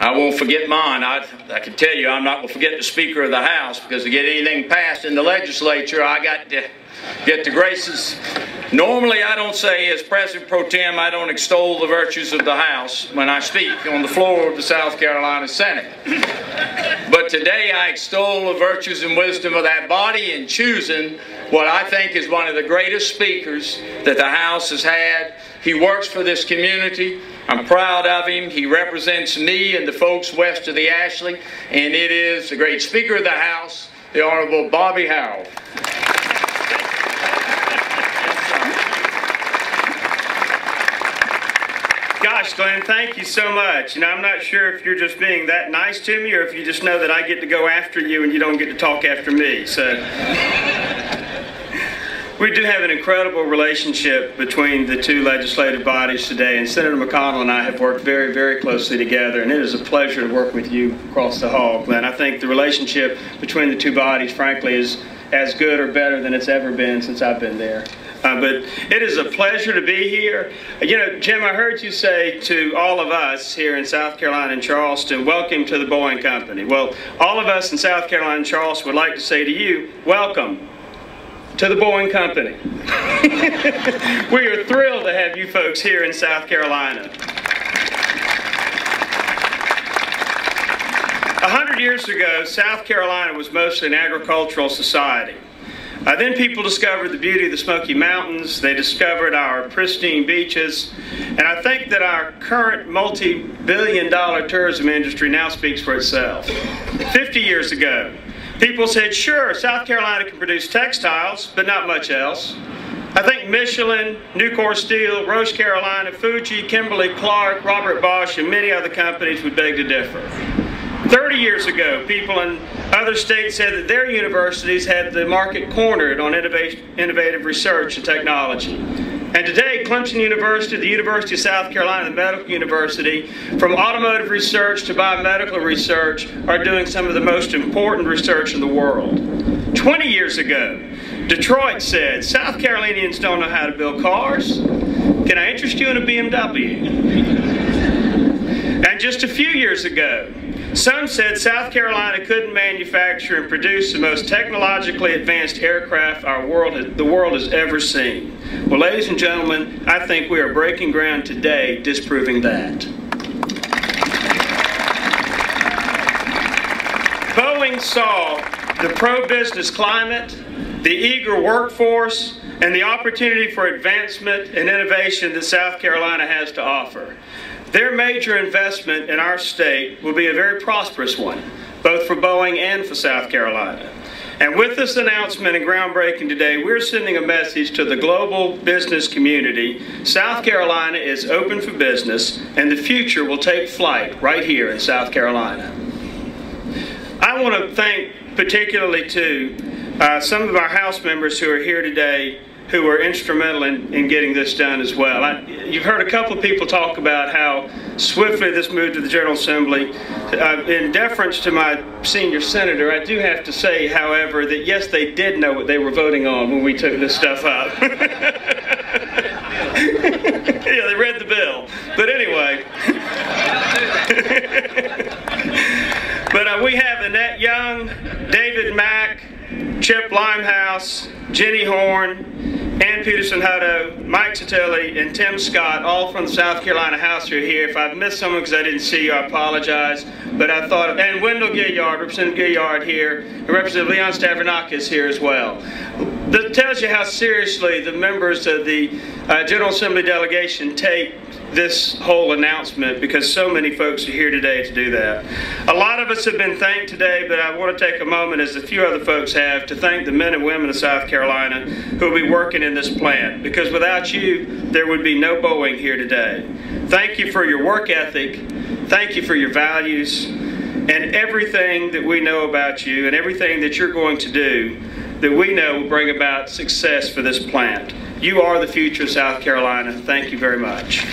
I won't forget mine. I can tell you I'm not going to forget the Speaker of the House, because to get anything passed in the legislature, I got to get the graces. Normally I don't say, as President Pro Tem, I don't extol the virtues of the House when I speak on the floor of the South Carolina Senate. But today I extol the virtues and wisdom of that body in choosing what I think is one of the greatest speakers that the House has had. He works for this community. I'm proud of him. He represents me and the folks west of the Ashley, and it is the great Speaker of the House, the Honorable Bobby Harrell. Gosh, Glenn, thank you so much. I'm not sure if you're just being that nice to me or if you just know that I get to go after you and you don't get to talk after me. So we do have an incredible relationship between the two legislative bodies today, and Senator McConnell and I have worked very, very closely together, and it is a pleasure to work with you across the hall, Glenn. I think the relationship between the two bodies, frankly, is as good or better than it's ever been since I've been there. But it is a pleasure to be here. Jim, I heard you say to all of us here in South Carolina and Charleston, welcome to the Boeing Company. Well, all of us in South Carolina and Charleston would like to say to you, welcome to the Boeing Company. We are thrilled to have you folks here in South Carolina. 100 years ago, South Carolina was mostly an agricultural society. Then people discovered the beauty of the Smoky Mountains. They discovered our pristine beaches. And I think that our current multi-billion-dollar tourism industry now speaks for itself. 50 years ago, people said, sure, South Carolina can produce textiles, but not much else. I think Michelin, Nucor Steel, Roche Carolina, Fuji, Kimberly-Clark, Robert Bosch, and many other companies would beg to differ. 30 years ago, people in other states said that their universities had the market cornered on innovative research and technology. And today, Clemson University, the University of South Carolina, the Medical University, from automotive research to biomedical research, are doing some of the most important research in the world. 20 years ago, Detroit said, South Carolinians don't know how to build cars. Can I interest you in a BMW? And just a few years ago, some said South Carolina couldn't manufacture and produce the most technologically advanced aircraft the world has ever seen. Well, ladies and gentlemen, I think we are breaking ground today disproving that. Boeing saw the pro-business climate, the eager workforce, and the opportunity for advancement and innovation that South Carolina has to offer. Their major investment in our state will be a very prosperous one, both for Boeing and for South Carolina. And with this announcement and groundbreaking today, we're sending a message to the global business community. South Carolina is open for business, and the future will take flight right here in South Carolina. I want to thank particularly to some of our House members who are here today who were instrumental in getting this done as well. You've heard a couple of people talk about how swiftly this moved to the General Assembly. In deference to my senior senator, I do have to say, however, that yes, they did know what they were voting on when we took this stuff up. Yeah, they read the bill. But anyway. But we have Annette Young, David Mack, Chip Limehouse, Jenny Horn, Ann Peterson-Hutto, Mike Satilli, and Tim Scott, all from the South Carolina House, who are here. If I've missed someone because I didn't see you, I apologize. But I thought, and Wendell Gilliard, Representative Gilliard here, and Representative Leon Stavronakis is here as well. That tells you how seriously the members of the General Assembly delegation take this whole announcement, because so many folks are here today to do that. A lot of us have been thanked today, but I want to take a moment, as a few other folks have, to thank the men and women of South Carolina who will be working in this plant, because without you, there would be no Boeing here today. Thank you for your work ethic. Thank you for your values, and everything that we know about you and everything that you're going to do that we know will bring about success for this plant. You are the future of South Carolina. Thank you very much.